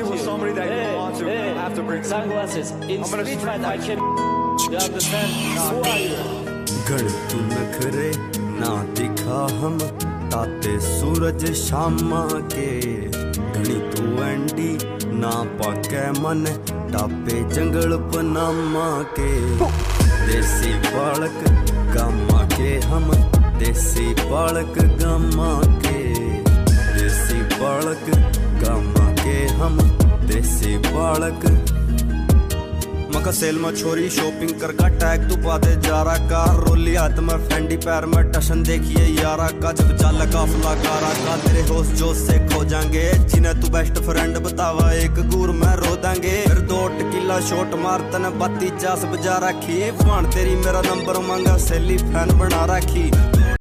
argue with somebody that you want to. I have to bring sunglasses. In street fight, I can. You understand? Who are you? गण तू नखरे ना दिखा हम ताते सूरज शामा के गणी तू एंडी ना पाके मन टापे जंगल पनामा के देसी बालक गामा के हम देसी बालक गामा के देसी बालक गामा के हम देसी बालक मका सेल में छोरी शॉपिंग कर का टैग तू पाते जा रहा का रोली हाथ में फेंडी पैर में टशन देखिए यारा का जब चाल काफला कारा का तेरे होश जोश से खो जाएंगे जिन्हें तू बेस्ट फ्रेंड बतावा एक गुर में रो देंगे फिर 2 टकीला शॉट मार तने 32 बजा रखी फान तेरी मेरा नंबर मांगा सहेली फैन बना रखी